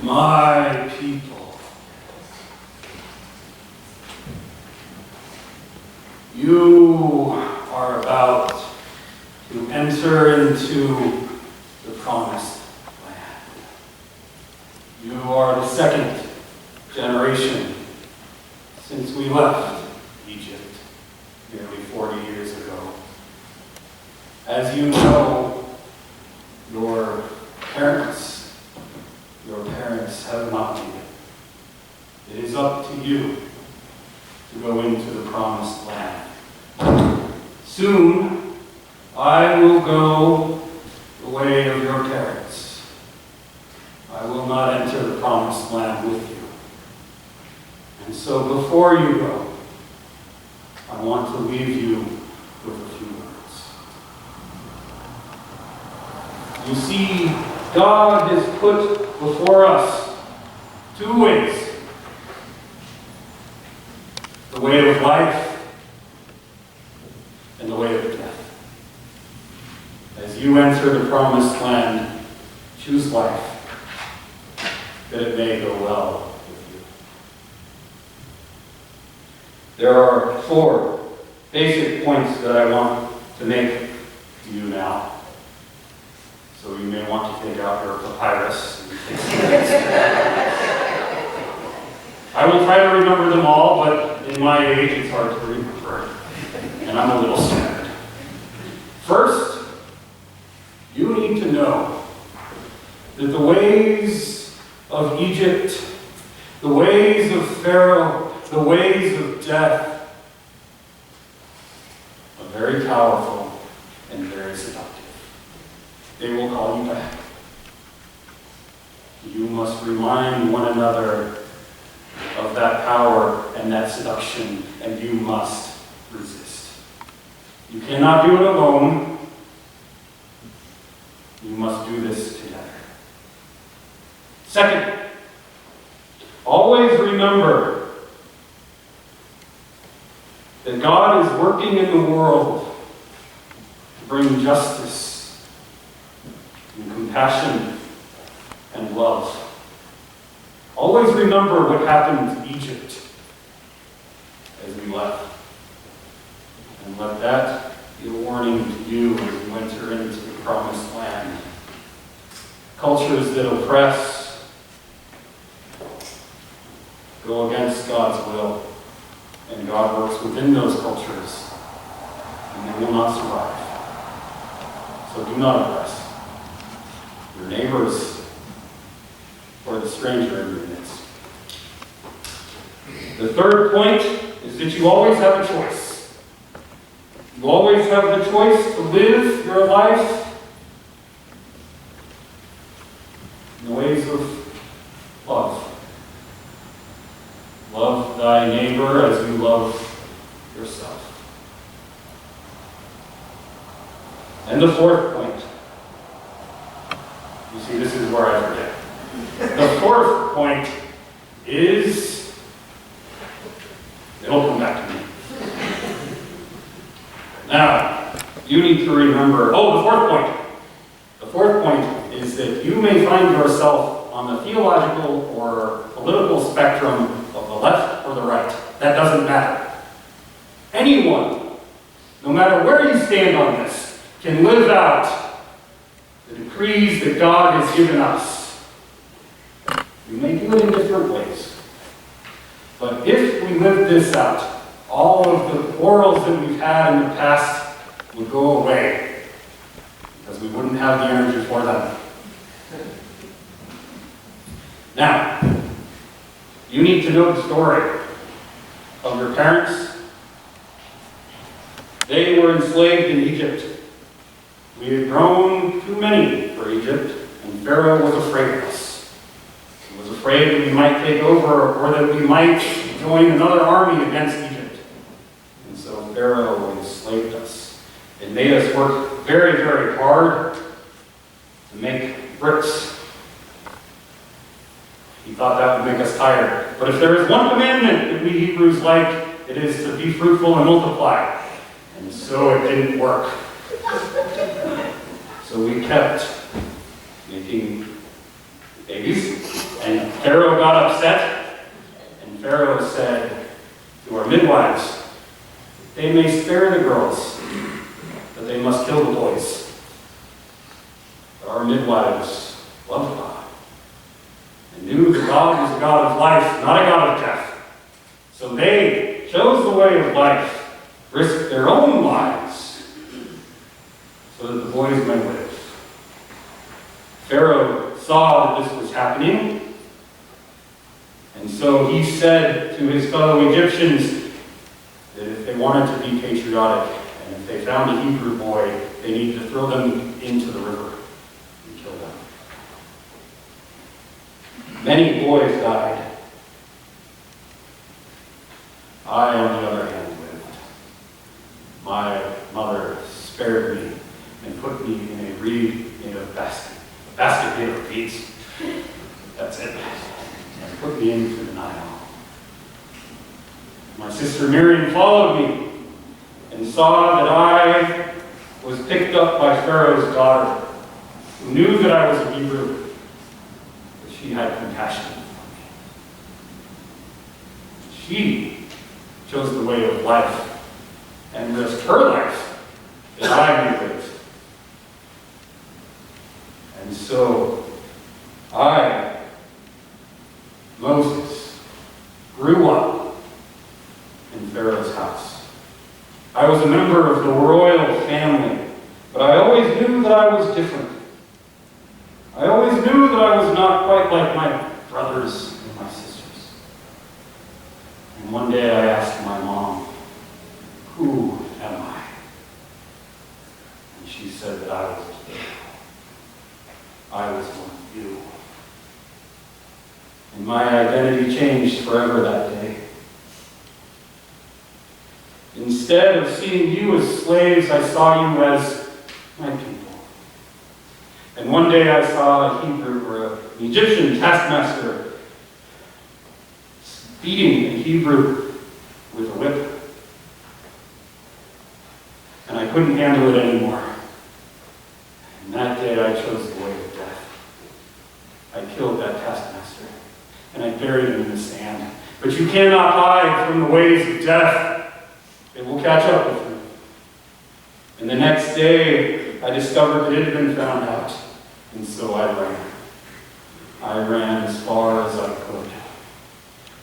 My people, you are about to enter into the promised land. You are the second generation since we left Egypt nearly 40 years ago. As you know, your parents have not made it. It is up to you to go into the promised land. Soon, I will go the way of your parents. I will not enter the promised land with you. And so before you go, I want to leave you with a few words. You see, God has put before us two ways. The way of life and the way of death. As you enter the promised land, choose life, that it may go well with you. There are four basic points that I want to make to you now. So you may want to take out your papyrus and take some notes. I will try to remember them all, but in my age it's hard to remember. And I'm a little scared. First, you need to know that the ways of Egypt, the ways of Pharaoh, the ways of death are very powerful and very seductive. They will call you back. You must remind one another of that power and that seduction, and you must resist. You cannot do it alone. You must do this together. Second, always remember that God is working in the world to bring justice and compassion and love. Always remember what happened to Egypt as we left. And let that be a warning to you as you enter into the promised land. Cultures that oppress go against God's will, and God works within those cultures, and they will not survive. So do not oppress your neighbors or the stranger in your midst. The third point is that you always have a choice. You always have the choice to live your life in the ways of love. Love thy neighbor as you love yourself. And the fourth point. You see, this is where I forget. The fourth point is, it'll come back to me. Now, you need to remember, the fourth point. The fourth point is that you may find yourself on the theological or political spectrum of the left or the right. That doesn't matter. Anyone, no matter where you stand on this, can live out the decrees that God has given us. We may do it in different ways. But if we live this out, all of the quarrels that we've had in the past would go away, because we wouldn't have the energy for them. Now, you need to know the story of your parents. They were enslaved in Egypt. We had grown too many for Egypt, and Pharaoh was afraid of us. He was afraid that we might take over or that we might join another army against Egypt. And so Pharaoh enslaved us. It made us work very, very hard to make bricks. He thought that would make us tired. But if there is one commandment that we Hebrews like, it is to be fruitful and multiply. And so it didn't work. So we kept making babies and Pharaoh got upset, and Pharaoh said to our midwives, they may spare the girls, but they must kill the boys. But our midwives loved God and knew that God was a God of life, not a God of death. So they chose the way of life, risked their own lives, so that the boys might live. Pharaoh saw that this was happening, and so he said to his fellow Egyptians that if they wanted to be patriotic, and if they found a Hebrew boy, they needed to throw them into the river and kill them. Many boys died. I, on the other hand, lived. My mother spared me and put me in a reed in a basket made of reeds. That's it. And put me into the Nile. My sister Miriam followed me and saw that I was picked up by Pharaoh's daughter, who knew that I was a Hebrew, but she had compassion for me. She chose the way of life and risked her life that I may live. And so I, Moses, grew up in Pharaoh's house. I was a member of the royal family, but I always knew that I was different. I always knew that I was not quite like my brothers and my sisters. And one day I asked my mom, who am I? And she said that I was you. I was one of you. And my identity changed forever that day. Instead of seeing you as slaves, I saw you as my people. And one day I saw a Hebrew or an Egyptian taskmaster beating a Hebrew with a whip. And I couldn't handle it anymore. And that day I chose the way of death. I killed that taskmaster, and I buried him in the sand. But you cannot hide from the ways of death. It will catch up with you. And the next day, I discovered that it had been found out, and so I ran. I ran as far as I could,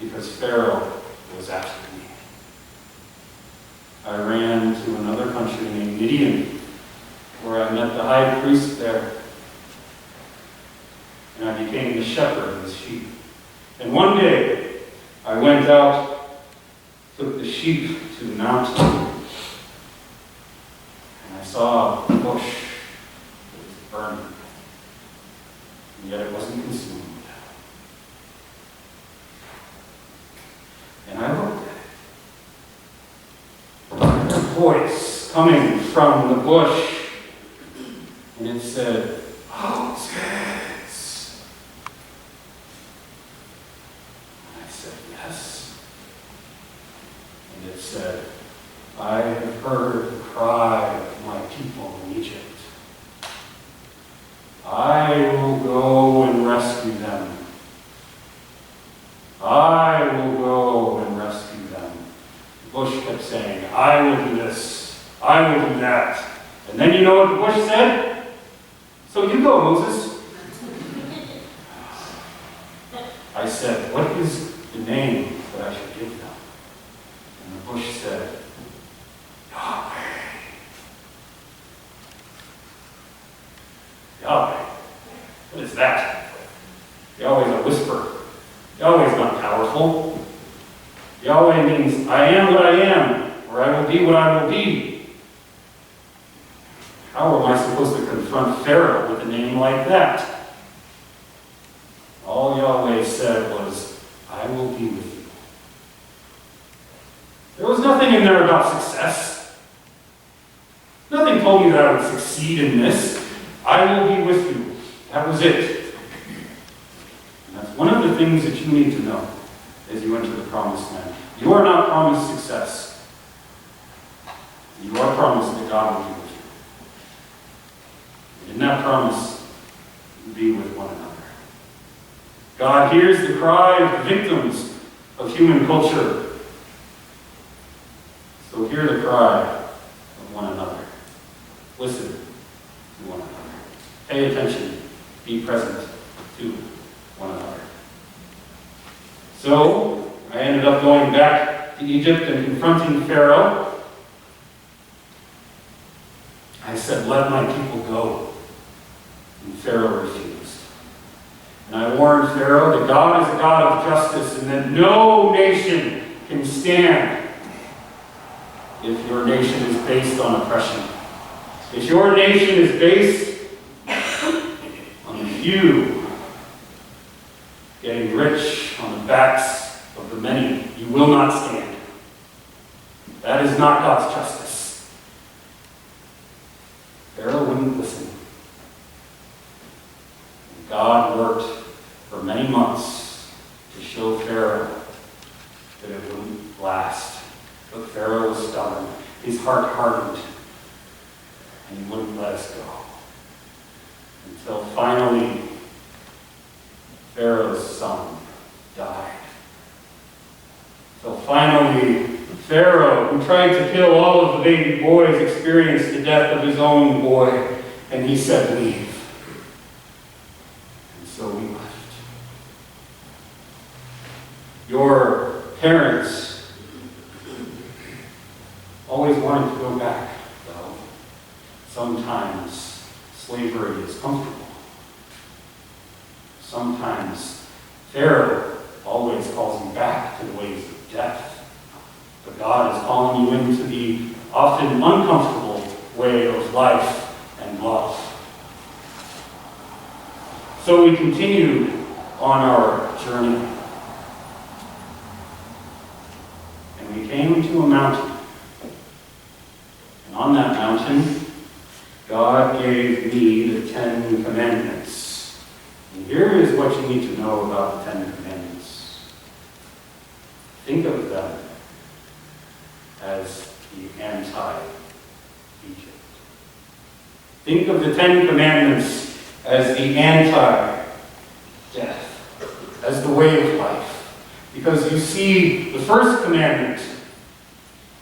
because Pharaoh was after me. I ran to another country named Midian, where I met the high priest there, and I became the shepherd of his sheep. And one day, I went out, took the sheep to the mountain, and I saw a bush that was burning, and yet it wasn't consumed. And I looked at it. I heard a voice coming from the bush, and it said, Moses. And I said, yes. And it said, I have heard the cry of my people in Egypt. I will go and rescue them. I will go and rescue them. The bush kept saying, I will do this. I will do that. And then you know what the bush said? So you go, Moses. I said, what is the name that I should give them? And the bush said, Yahweh. Yahweh. What is that? Yahweh is a whisper. Yahweh is not powerful. Yahweh means, I am what I am, or I will be what I will be. How am I supposed to confront Pharaoh with a name like that? All Yahweh said was, I will be with you. There was nothing in there about success. Nothing told me that I would succeed in this. I will be with you. That was it. And that's one of the things that you need to know as you enter the promised land. You are not promised success. You are promised that God will be with you. And in that promise, be with one another. God hears the cry of the victims of human culture. So hear the cry of one another. Listen to one another. Pay attention. Be present to one another. So I ended up going back to Egypt and confronting Pharaoh. I said, "Let my people go." And Pharaoh refused. And I warned Pharaoh that God is a God of justice and that no nation can stand if your nation is based on oppression. If your nation is based on the few getting rich on the backs of the many, you will not stand. That is not God's justice. Pharaoh wouldn't listen. God worked for many months to show Pharaoh that it wouldn't last. But Pharaoh was stubborn. His heart hardened. And he wouldn't let us go. Until finally, Pharaoh's son died. Until finally, Pharaoh, who tried to kill all of the baby boys, experienced the death of his own boy. And he said, "Leave." So we left. Your parents always wanted to go back, though. Sometimes slavery is comfortable. Sometimes Pharaoh always calls you back to the ways of death. But God is calling you into the often uncomfortable way of life and love. So we continued on our journey. And we came to a mountain. And on that mountain, God gave me the 10 Commandments. And here is what you need to know about the 10 Commandments. Think of them as the anti-Egypt. Think of the 10 Commandments as the anti-death, as the way of life. Because you see, the first commandment,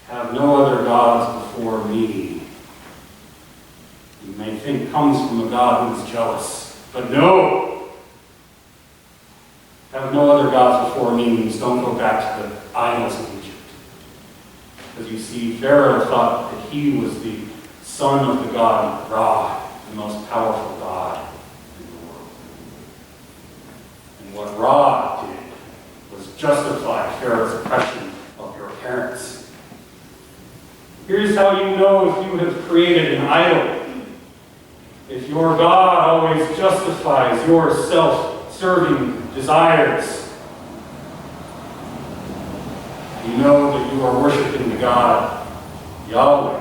have no other gods before me, you may think comes from a God who is jealous. But no! Have no other gods before me means don't go back to the idols of Egypt. Because you see, Pharaoh thought that he was the son of the god Ra, the most powerful god in the world. And what Ra did was justify Pharaoh's oppression of your parents. Here's how you know if you have created an idol. If your God always justifies your self-serving desires, you know that you are worshiping the God Yahweh,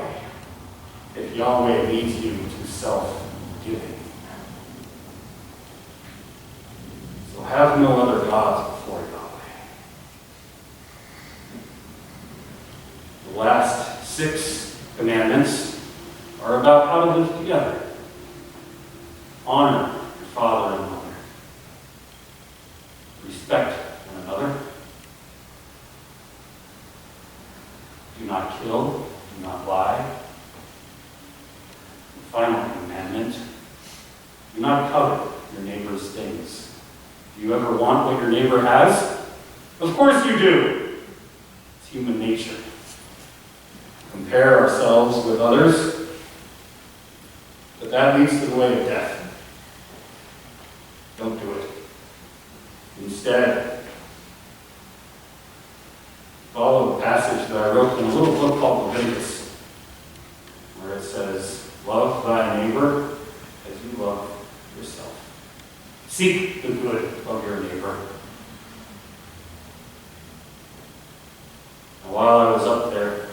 if Yahweh leads you to self-giving. So have no other gods before Yahweh. The last 6 commandments are about how to live together. Honor your father and mother. Respect one another. Do not kill. Do not lie. The final commandment, do not covet your neighbor's things. Do you ever want what your neighbor has? Of course you do. It's human nature. Compare ourselves with others, but that leads to the way of death. Don't do it. Instead, follow the passage that I wrote in a little book called Leviticus, where it says, "Love thy neighbor as you love yourself." Seek the good of your neighbor. And while I was up there,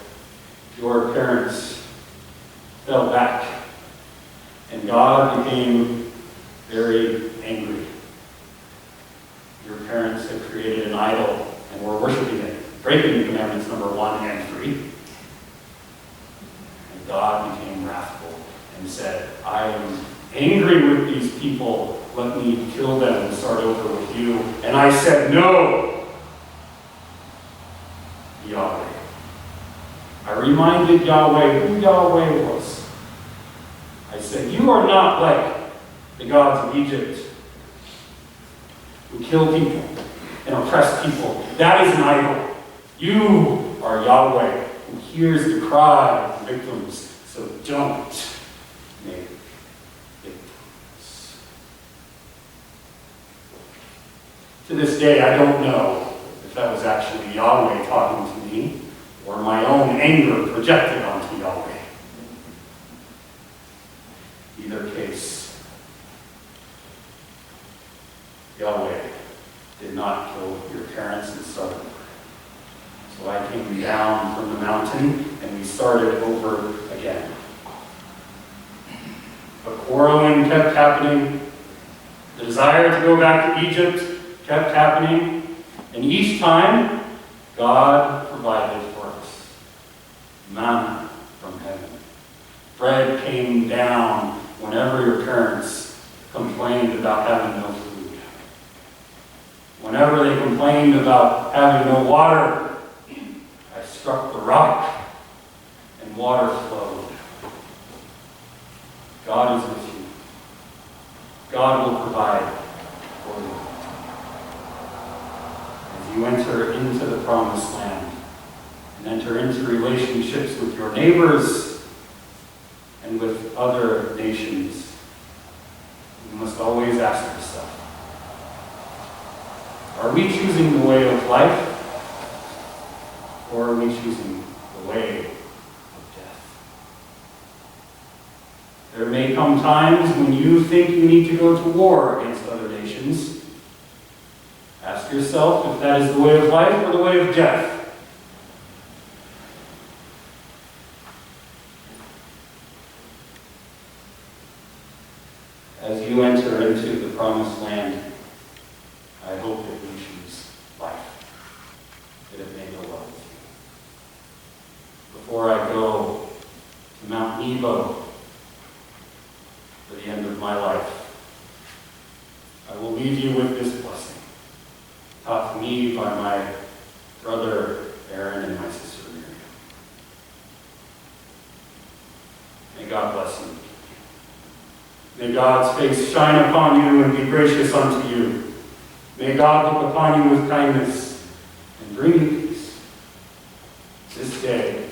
your parents fell back, and God became very angry. Your parents had created an idol and were worshiping it, breaking commandments number 1 and 3. And God became wrathful and said, "I am angry with these people, let me kill them and start over with you. And I said, no, Yahweh. I reminded Yahweh who Yahweh was. I said, you are not like the gods of Egypt who kill people and oppress people. That is an idol. You are Yahweh who hears the cry of the victims. So don't make victims. To this day, I don't know if that was actually Yahweh talking to me or my own anger projected onto Yahweh. Either case, Yahweh did not kill your parents in Sodom. So I came down from the mountain and we started over again. But quarreling kept happening. The desire to go back to Egypt kept happening. And each time, God provided for us manna from heaven. Bread came down whenever your parents complained about having no food. Whenever they complained about having no water, I struck the rock and water flowed. God is with you. God will provide for you. As you enter into the promised land and enter into relationships with your neighbors and with other nations, you must always ask yourself, are we choosing the way of life, or are we choosing the way of death? There may come times when you think you need to go to war against other nations. Ask yourself if that is the way of life or the way of death. As you enter into the promised land, I hope that you choose life, that it may go well with you. Before I go to Mount Nebo for the end of my life, I will leave you with this blessing, taught to me by my brother Aaron and my sister Miriam. May God bless you. May God's face shine upon you and be gracious unto you. May God look upon you with kindness and bring you peace this day